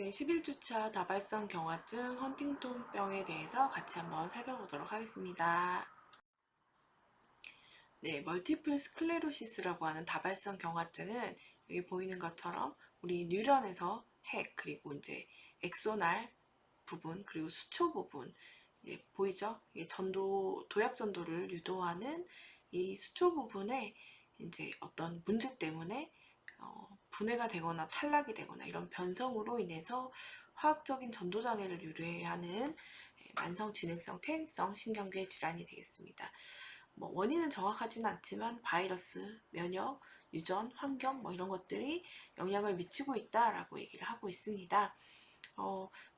네, 11주차 다발성 경화증 헌팅턴병에 대해서 같이 한번 살펴보도록 하겠습니다. 네, 멀티플 스클레로시스라고 하는 다발성 경화증은 여기 보이는 것처럼 우리 뉴런에서 핵, 그리고 이제 엑소날 부분, 그리고 수초 부분, 이제 보이죠? 이게 도약 전도를 유도하는 이 수초 부분에 이제 어떤 문제 때문에 분해가 되거나 탈락이 되거나 이런 변성으로 인해서 화학적인 전도장애를 유래하는 만성 진행성 퇴행성 신경계 질환이 되겠습니다. 원인은 정확하지는 않지만 바이러스, 면역, 유전, 환경 이런 것들이 영향을 미치고 있다라고 얘기를 하고 있습니다.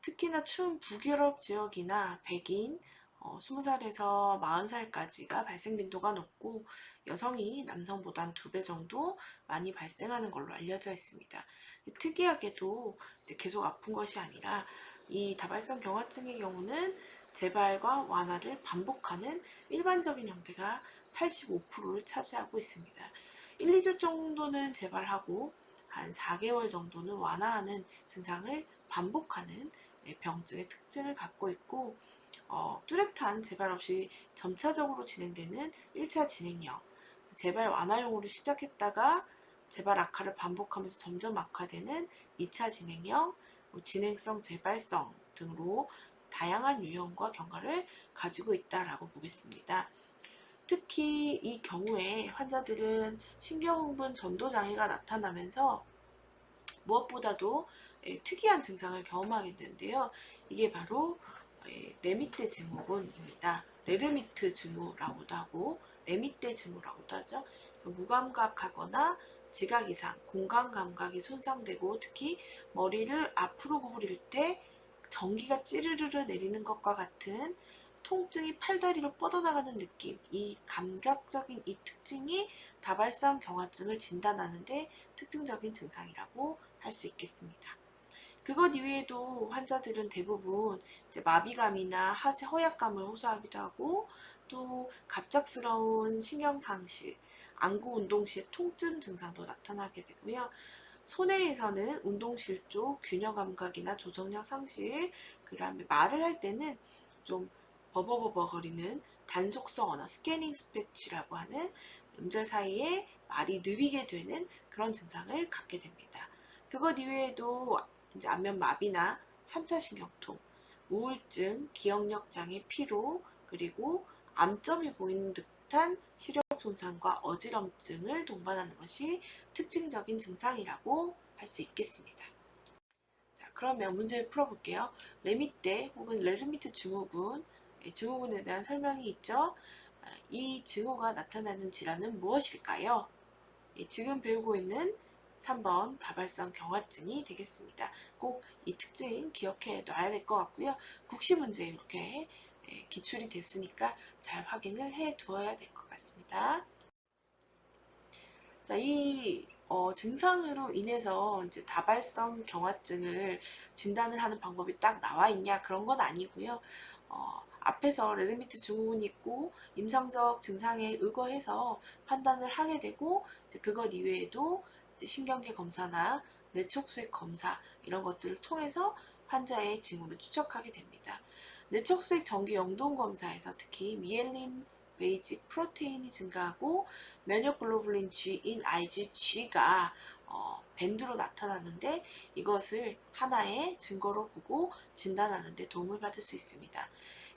특히나 추운 북유럽 지역이나 백인 20살에서 40살까지가 발생 빈도가 높고 여성이 남성보다 2배 정도 많이 발생하는 걸로 알려져 있습니다. 특이하게도 계속 아픈 것이 아니라 이 다발성 경화증의 경우는 재발과 완화를 반복하는 일반적인 형태가 85%를 차지하고 있습니다. 1, 2주 정도는 재발하고 한 4개월 정도는 완화하는 증상을 반복하는 병증의 특징을 갖고 있고 뚜렷한 재발 없이 점차적으로 진행되는 1차 진행형, 재발 완화용으로 시작했다가 재발 악화를 반복하면서 점점 악화되는 2차 진행형, 진행성 재발성 등으로 다양한 유형과 경과를 가지고 있다라고 보겠습니다. 특히 이 경우에 환자들은 신경흥분 전도장애가 나타나면서 무엇보다도 특이한 증상을 경험하게 되는데요. 이게 바로 레미테 증후군입니다. 레르미트 증후라고도 하고 레미테 증후라고도 하죠. 그래서 무감각하거나 지각 이상, 공간 감각이 손상되고 특히 머리를 앞으로 구부릴 때 전기가 찌르르르 내리는 것과 같은 통증이 팔다리로 뻗어나가는 느낌, 이 감각적인 이 특징이 다발성 경화증을 진단하는데 특징적인 증상이라고 할 수 있겠습니다. 그것 이외에도 환자들은 대부분 이제 마비감이나 하지 허약감을 호소하기도 하고 또 갑작스러운 신경상실, 안구 운동 시의 통증 증상도 나타나게 되고요. 손해에서는 운동실조, 균형 감각이나 조정력 상실, 그 다음에 말을 할 때는 좀 버버버버거리는 단속성 언어, 스캐닝 스피치라고 하는 음절 사이에 말이 느리게 되는 그런 증상을 갖게 됩니다. 그것 이외에도 이제 안면 마비나 3차 신경통, 우울증, 기억력 장애, 피로, 그리고 암점이 보이는 듯한 시력 손상과 어지럼증을 동반하는 것이 특징적인 증상이라고 할 수 있겠습니다. 자, 그러면 문제를 풀어볼게요. 레미테 혹은 레르미트 증후군, 증후군에 대한 설명이 있죠. 이 증후가 나타나는 질환은 무엇일까요? 지금 배우고 있는 3번 다발성 경화증이 되겠습니다. 꼭 이 특징 기억해 놔야 될 것 같고요. 국시 문제 이렇게 기출이 됐으니까 잘 확인을 해 두어야 될 것 같습니다. 자, 이 증상으로 인해서 이제 다발성 경화증을 진단을 하는 방법이 딱 나와 있냐 그런 건 아니고요. 앞에서 레드미트 증후군이 있고 임상적 증상에 의거해서 판단을 하게 되고 이제 그것 이외에도 이제 신경계 검사나 뇌척수액 검사 이런 것들을 통해서 환자의 징후를 추적하게 됩니다. 뇌척수액 정기 영동 검사에서 특히 미엘린 베이직 프로테인이 증가하고 면역 글로불린 G인 IgG가 밴드로 나타나는데 이것을 하나의 증거로 보고 진단하는 데 도움을 받을 수 있습니다.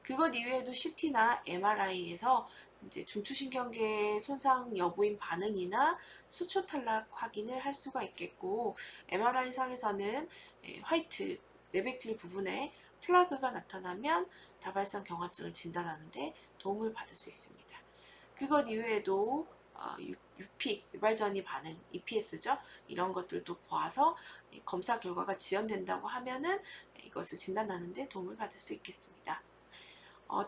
그것 이외에도 CT나 MRI에서 이제 중추신경계 손상 여부인 반응이나 수초 탈락 확인을 할 수가 있겠고 MRI 상에서는 화이트 내백질 부분에 플라그가 나타나면 다발성 경화증을 진단하는데 도움을 받을 수 있습니다. 그것 이외에도 UP, 유발전이 반응, EPS죠. 이런 것들도 보아서 검사 결과가 지연된다고 하면은 이것을 진단하는데 도움을 받을 수 있겠습니다.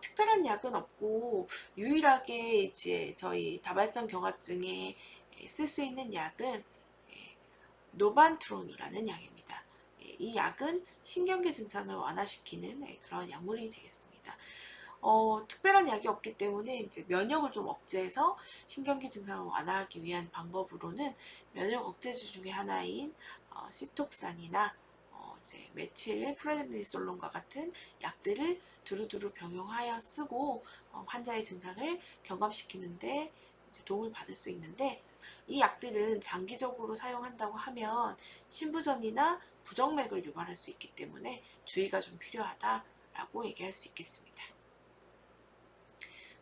특별한 약은 없고 유일하게 이제 저희 다발성 경화증에 쓸 수 있는 약은 노반트론이라는 약입니다. 이 약은 신경계 증상을 완화시키는 그런 약물이 되겠습니다. 특별한 약이 없기 때문에 이제 면역을 좀 억제해서 신경계 증상을 완화하기 위한 방법으로는 면역 억제주 중에 하나인 시톡산이나 이제 메칠, 프레드니솔론과 같은 약들을 두루두루 병용하여 쓰고 환자의 증상을 경감시키는데 이제 도움을 받을 수 있는데, 이 약들은 장기적으로 사용한다고 하면 신부전이나 부정맥을 유발할 수 있기 때문에 주의가 좀 필요하다라고 얘기할 수 있겠습니다.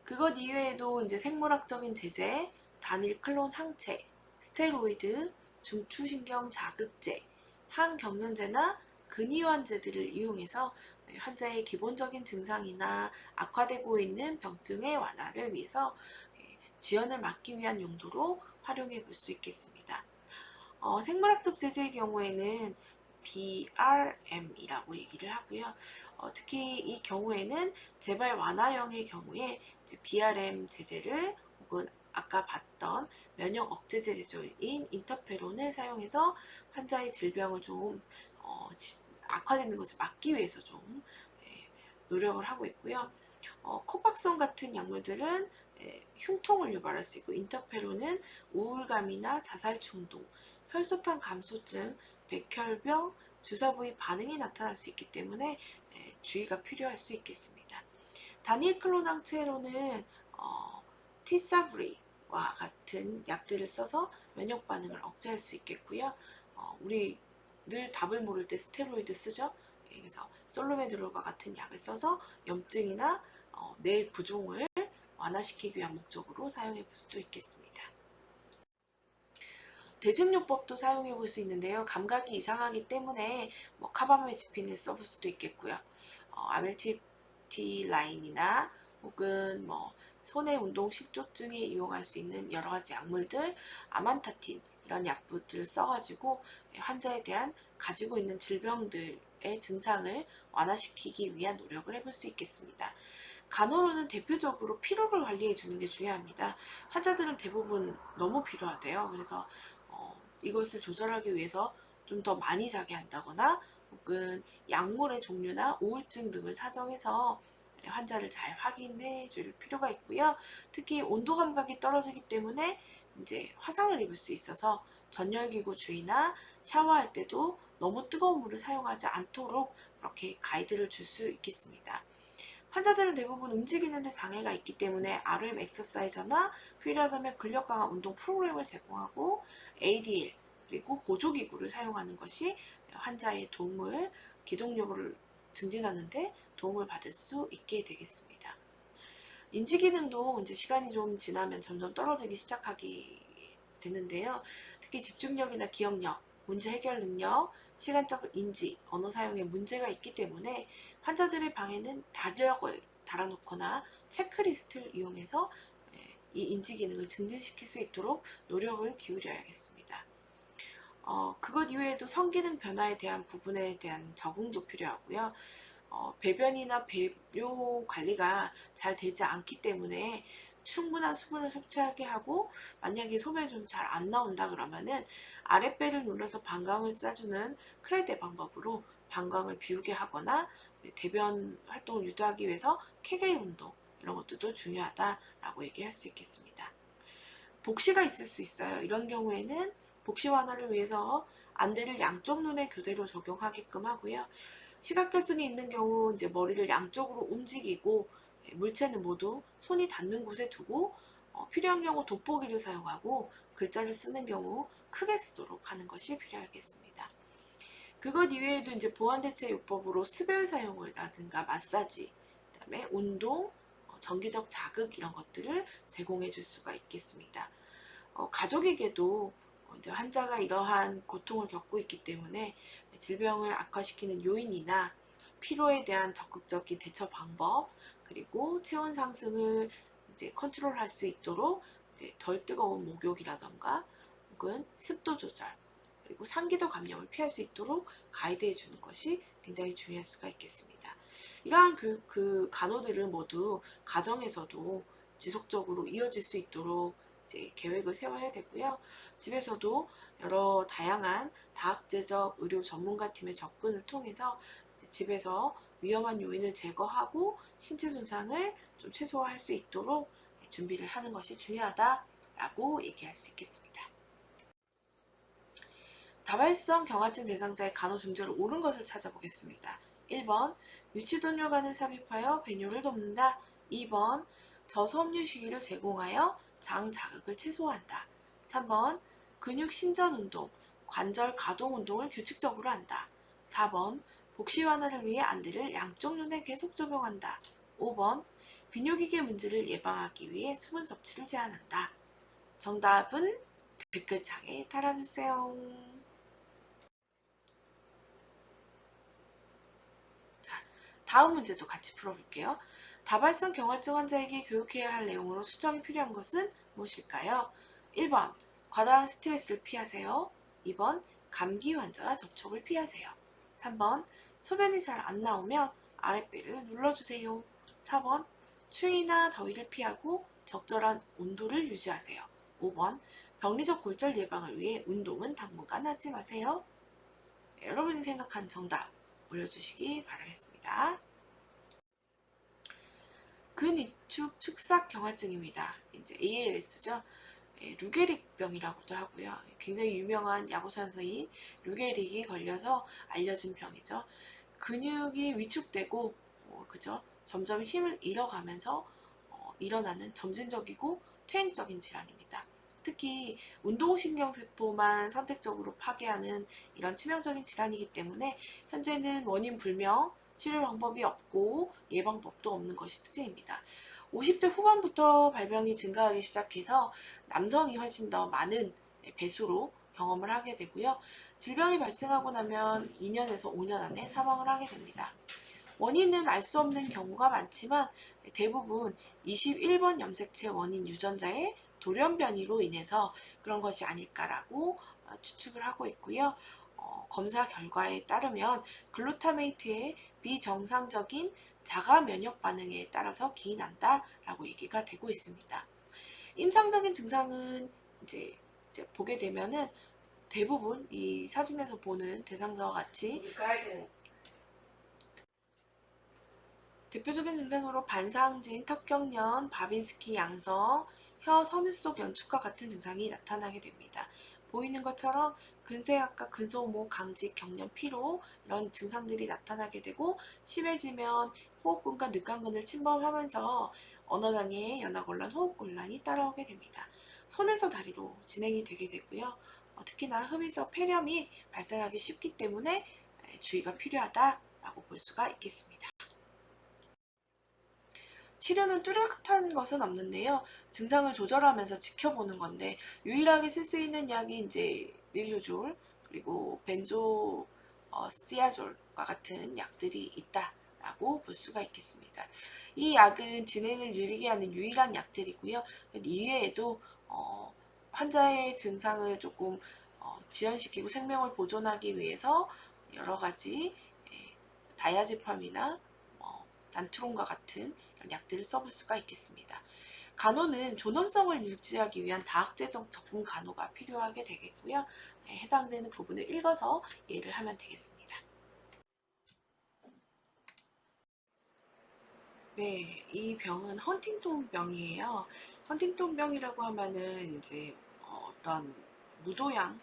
그것 이외에도 이제 생물학적인 제제, 단일 클론 항체, 스테로이드, 중추신경 자극제, 항경련제나 근이완제들을 이용해서 환자의 기본적인 증상이나 악화되고 있는 병증의 완화를 위해서 지연을 막기 위한 용도로 활용해 볼 수 있겠습니다. 생물학적 제제의 경우에는 BRM이라고 얘기를 하고요. 특히 이 경우에는 재발 완화형의 경우에 BRM 제제를 혹은 아까 봤던 면역 억제 제제인 인터페론을 사용해서 환자의 질병을 좀 악화되는 것을 막기 위해서 좀 노력을 하고 있고요. 코박송 같은 약물들은 흉통을 유발할 수 있고, 인터페론은 우울감이나 자살 충동, 혈소판 감소증, 백혈병, 주사 부위 반응이 나타날 수 있기 때문에 주의가 필요할 수 있겠습니다. 다닐 클론 항체로는 티사브리와 같은 약들을 써서 면역 반응을 억제할 수 있겠고요. 우리 늘 답을 모를 때 스테로이드 쓰죠. 그래서 솔로메드롤과 같은 약을 써서 염증이나 뇌 부종을 완화시키기 위한 목적으로 사용해 볼 수도 있겠습니다. 대증요법도 사용해 볼 수 있는데요. 감각이 이상하기 때문에 카바메지핀을 써볼 수도 있겠고요. 아멜티라인이나 혹은 손해 운동 실조증에 이용할 수 있는 여러 가지 약물들, 아만타틴 이런 약물들을 써가지고 환자에 대한 가지고 있는 질병들의 증상을 완화시키기 위한 노력을 해볼 수 있겠습니다. 간호로는 대표적으로 피로를 관리해 주는 게 중요합니다. 환자들은 대부분 너무 피로하대요. 그래서 이것을 조절하기 위해서 좀 더 많이 자게 한다거나 혹은 약물의 종류나 우울증 등을 사정해서 환자를 잘 확인해 줄 필요가 있고요. 특히 온도 감각이 떨어지기 때문에 이제 화상을 입을 수 있어서 전열기구 주의나 샤워할 때도 너무 뜨거운 물을 사용하지 않도록 그렇게 가이드를 줄 수 있겠습니다. 환자들은 대부분 움직이는데 장애가 있기 때문에 RM 엑서사이저나 필요하다면 근력 강화 운동 프로그램을 제공하고 ADL 그리고 보조기구를 사용하는 것이 환자의 도움을, 기동력을 증진하는 데 도움을 받을 수 있게 되겠습니다. 인지기능도 이제 시간이 좀 지나면 점점 떨어지기 시작하게 되는데요. 특히 집중력이나 기억력, 문제 해결 능력, 시간적 인지, 언어 사용에 문제가 있기 때문에 환자들의 방에는 달력을 달아놓거나 체크리스트를 이용해서 이 인지 기능을 증진시킬 수 있도록 노력을 기울여야겠습니다. 그것 이외에도 성기능 변화에 대한 부분에 대한 적응도 필요하고요. 배변이나 배뇨 관리가 잘 되지 않기 때문에 충분한 수분을 섭취하게 하고, 만약에 소변이 좀 잘 안 나온다 그러면은 아랫배를 눌러서 방광을 짜주는 크레데 방법으로 방광을 비우게 하거나, 대변 활동을 유도하기 위해서 케겔 운동 이런 것들도 중요하다라고 얘기할 수 있겠습니다. 복시가 있을 수 있어요. 이런 경우에는 복시 완화를 위해서 안대를 양쪽 눈에 교대로 적용하게끔 하고요. 시각결손이 있는 경우 이제 머리를 양쪽으로 움직이고, 물체는 모두 손이 닿는 곳에 두고 필요한 경우 돋보기를 사용하고, 글자를 쓰는 경우 크게 쓰도록 하는 것이 필요하겠습니다. 그것 이외에도 이제 보완대체요법으로 습열 사용이라든가 마사지, 그다음에 운동, 정기적 자극 이런 것들을 제공해 줄 수가 있겠습니다. 가족에게도 이제 환자가 이러한 고통을 겪고 있기 때문에 질병을 악화시키는 요인이나 피로에 대한 적극적인 대처 방법, 그리고 체온 상승을 이제 컨트롤할 수 있도록 이제 덜 뜨거운 목욕이라던가 혹은 습도 조절, 그리고 상기도 감염을 피할 수 있도록 가이드해 주는 것이 굉장히 중요할 수가 있겠습니다. 이러한 그 간호들을 모두 가정에서도 지속적으로 이어질 수 있도록 이제 계획을 세워야 되고요. 집에서도 여러 다양한 다학제적 의료 전문가 팀의 접근을 통해서 집에서 위험한 요인을 제거하고 신체 손상을 좀 최소화할 수 있도록 준비를 하는 것이 중요하다라고 얘기할 수 있겠습니다. 다발성 경화증 대상자의 간호 중절을 옳은 것을 찾아보겠습니다. 1번 유치도뇨간을 삽입하여 배뇨를 돕는다. 2번 저섬유 시기를 제공하여 장 자극을 최소화한다. 3번 근육 신전 운동, 관절 가동 운동을 규칙적으로 한다. 4번 복시 완화를 위해 안대를 양쪽 눈에 계속 적용한다. 5번 비뇨기계 문제를 예방하기 위해 수분 섭취를 제한한다. 정답은 댓글창에 달아주세요. 자, 다음 문제도 같이 풀어볼게요. 다발성 경화증 환자에게 교육해야 할 내용으로 수정이 필요한 것은 무엇일까요? 1번 과다한 스트레스를 피하세요. 2번 감기 환자와 접촉을 피하세요. 3번 소변이 잘 안 나오면 아랫배를 눌러주세요. 4번 추위나 더위를 피하고 적절한 온도를 유지하세요. 5번 병리적 골절 예방을 위해 운동은 당분간 하지 마세요. 네, 여러분이 생각한 정답 올려주시기 바라겠습니다. 근위축 축삭 경화증입니다. 이제 ALS죠. 루게릭병이라고도 하고요. 굉장히 유명한 야구 선수인 루게릭이 걸려서 알려진 병이죠. 근육이 위축되고 그죠? 점점 힘을 잃어가면서 일어나는 점진적이고 퇴행적인 질환입니다. 특히 운동신경세포만 선택적으로 파괴하는 이런 치명적인 질환이기 때문에 현재는 원인 불명, 치료 방법이 없고 예방법도 없는 것이 특징입니다. 50대 후반부터 발병이 증가하기 시작해서 남성이 훨씬 더 많은 배수로 경험을 하게 되고요. 질병이 발생하고 나면 2년에서 5년 안에 사망을 하게 됩니다. 원인은 알 수 없는 경우가 많지만 대부분 21번 염색체 원인 유전자의 돌연변이로 인해서 그런 것이 아닐까라고 추측을 하고 있고요. 검사 결과에 따르면 글루타메이트의 비정상적인 자가 면역 반응에 따라서 기인한다라고 얘기가 되고 있습니다. 임상적인 증상은 이제 보게 되면은 대부분 이 사진에서 보는 대상자와 같이 대표적인 증상으로 반사항진, 턱경련, 바빈스키 양성, 혀 섬유 속 연축과 같은 증상이 나타나게 됩니다. 보이는 것처럼 근세약과 근소모, 강직, 경련, 피로 이런 증상들이 나타나게 되고 심해지면 호흡근과 늑간근을 침범하면서 언어장애, 연화곤란, 호흡곤란이 따라오게 됩니다. 손에서 다리로 진행이 되게 되고요. 특히나 흡입성 폐렴이 발생하기 쉽기 때문에 주의가 필요하다라고 볼 수가 있겠습니다. 치료는 뚜렷한 것은 없는데요. 증상을 조절하면서 지켜보는 건데 유일하게 쓸 수 있는 약이 이제 릴루졸 그리고 벤조 시아졸과 같은 약들이 있다라고 볼 수가 있겠습니다. 이 약은 진행을 느리게 하는 유일한 약들이고요. 이외에도 환자의 증상을 조금 지연시키고 생명을 보존하기 위해서 여러 가지 다이아제팜이나 난트론과 같은 약들을 써볼 수가 있겠습니다. 간호는 존엄성을 유지하기 위한 다학제적 접근 간호가 필요하게 되겠고요. 해당되는 부분을 읽어서 이해를 하면 되겠습니다. 네, 이 병은 헌팅턴 병이에요. 헌팅턴 병이라고 하면은 이제 어떤 무도양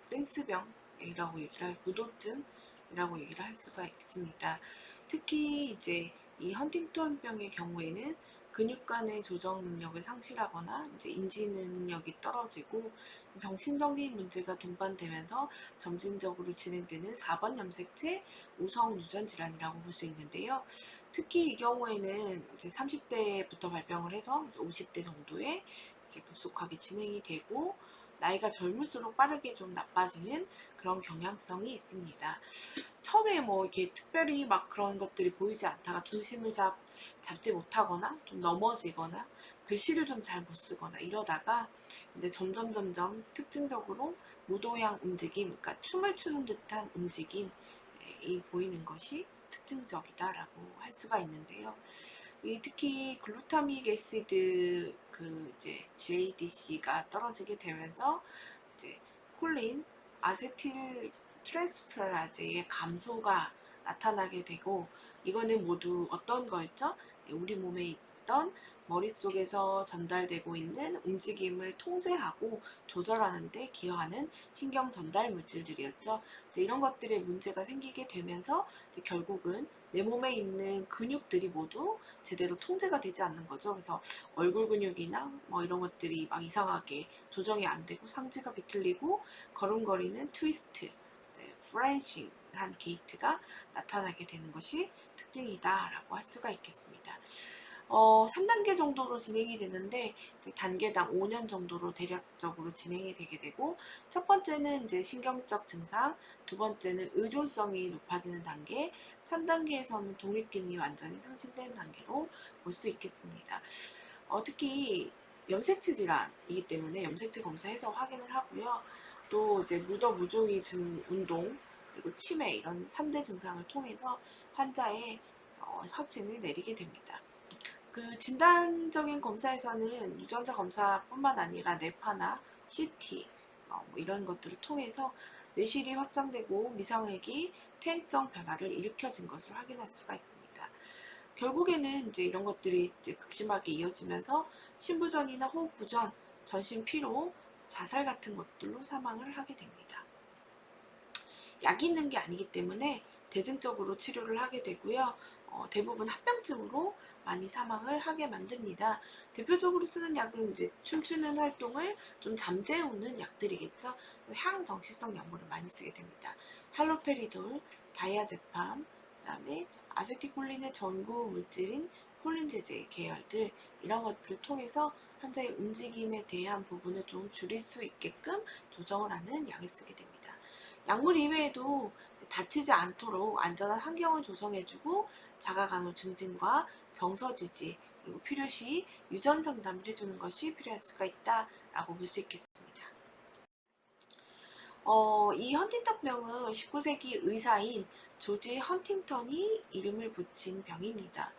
댄스병이라고 얘기를 무도증이라고 얘기를 할 수가 있습니다. 특히 이제 이 헌팅턴병의 경우에는 근육간의 조정 능력을 상실하거나 이제 인지 능력이 떨어지고 정신적인 문제가 동반되면서 점진적으로 진행되는 4번 염색체 우성 유전 질환이라고 볼 수 있는데요. 특히 이 경우에는 이제 30대부터 발병을 해서 이제 50대 정도에 이제 급속하게 진행이 되고 나이가 젊을수록 빠르게 좀 나빠지는 그런 경향성이 있습니다. 처음에 뭐 이렇게 특별히 막 그런 것들이 보이지 않다가 중심을 잡지 못하거나 좀 넘어지거나 글씨를 좀 잘 못 쓰거나 이러다가 이제 점점 특징적으로 무도양 움직임, 그러니까 춤을 추는 듯한 움직임이 보이는 것이 특징적이다라고 할 수가 있는데요. 특히 글루타믹 애시드 이제 GADC가 떨어지게 되면서 이제 콜린, 아세틸 트랜스페라제의 감소가 나타나게 되고 이거는 모두 어떤 거였죠? 우리 몸에 있던 머릿속에서 전달되고 있는 움직임을 통제하고 조절하는 데 기여하는 신경 전달 물질들이었죠. 이런 것들에 문제가 생기게 되면서 결국은 내 몸에 있는 근육들이 모두 제대로 통제가 되지 않는 거죠. 그래서 얼굴 근육이나 뭐 이런 것들이 막 이상하게 조정이 안 되고 상체가 비틀리고 걸음걸이는 트위스트, 프렌싱 한 게이트가 나타나게 되는 것이 특징이다 라고 할 수가 있겠습니다. 3단계 정도로 진행이 되는데 이제 단계당 5년 정도로 대략적으로 진행이 되게 되고, 첫 번째는 이제 신경적 증상, 두 번째는 의존성이 높아지는 단계, 3단계에서는 독립기능이 완전히 상실되는 단계로 볼 수 있겠습니다. 특히 염색체 질환이기 때문에 염색체 검사해서 확인을 하고요. 또 이제 무더무종의 운동 그리고 치매 이런 3대 증상을 통해서 환자의 확진을 내리게 됩니다. 그 진단적인 검사에서는 유전자 검사뿐만 아니라 뇌파나 CT 뭐 이런 것들을 통해서 뇌실이 확장되고 미상액이 퇴행성 변화를 일으켜진 것을 확인할 수가 있습니다. 결국에는 이제 이런 것들이 이제 극심하게 이어지면서 심부전이나 호흡부전, 전신 피로, 자살 같은 것들로 사망을 하게 됩니다. 약이 있는 게 아니기 때문에 대증적으로 치료를 하게 되고요. 대부분 합병증으로 많이 사망을 하게 만듭니다. 대표적으로 쓰는 약은 이제 춤추는 활동을 좀 잠재우는 약들이겠죠. 향정시성 약물을 많이 쓰게 됩니다. 할로페리돌, 다이아제팜, 그다음에 아세틸콜린의 전구 물질인 콜린제제 계열들, 이런 것들을 통해서 환자의 움직임에 대한 부분을 좀 줄일 수 있게끔 조정을 하는 약을 쓰게 됩니다. 약물 이외에도 다치지 않도록 안전한 환경을 조성해주고 자가간호 증진과 정서 지지, 그리고 필요시 유전 상담을 해주는 것이 필요할 수가 있다라고 볼 수 있겠습니다. 이 헌팅턴병은 19세기 의사인 조지 헌팅턴이 이름을 붙인 병입니다.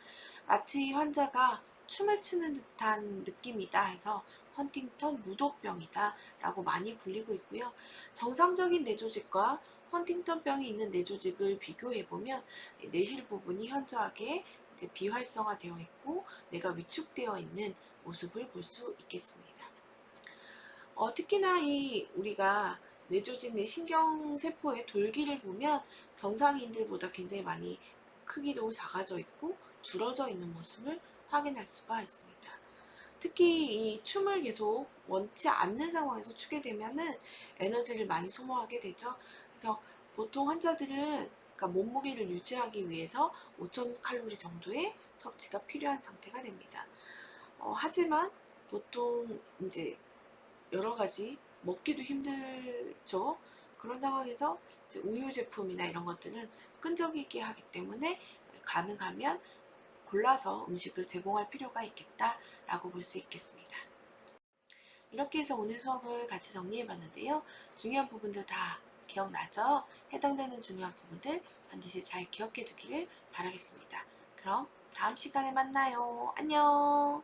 마치 환자가 춤을 추는 듯한 느낌이다 해서 헌팅턴 무도병이다 라고 많이 불리고 있고요. 정상적인 뇌조직과 헌팅턴병이 있는 뇌조직을 비교해보면 뇌실 부분이 현저하게 이제 비활성화되어 있고 뇌가 위축되어 있는 모습을 볼 수 있겠습니다. 특히나 우리가 뇌조직 내 신경세포의 돌기를 보면 정상인들보다 굉장히 많이 크기도 작아져 있고 줄어져 있는 모습을 확인할 수가 있습니다. 특히 이 춤을 계속 원치 않는 상황에서 추게 되면은 에너지를 많이 소모하게 되죠. 그래서 보통 환자들은 그러니까 몸무게를 유지하기 위해서 5,000칼로리 정도의 섭취가 필요한 상태가 됩니다. 하지만 보통 이제 여러 가지 먹기도 힘들죠. 그런 상황에서 이제 우유 제품이나 이런 것들은 끈적이게 하기 때문에 가능하면 골라서 음식을 제공할 필요가 있겠다라고 볼 수 있겠습니다. 이렇게 해서 오늘 수업을 같이 정리해 봤는데요. 중요한 부분들 다 기억나죠? 해당되는 중요한 부분들 반드시 잘 기억해 두기를 바라겠습니다. 그럼 다음 시간에 만나요. 안녕.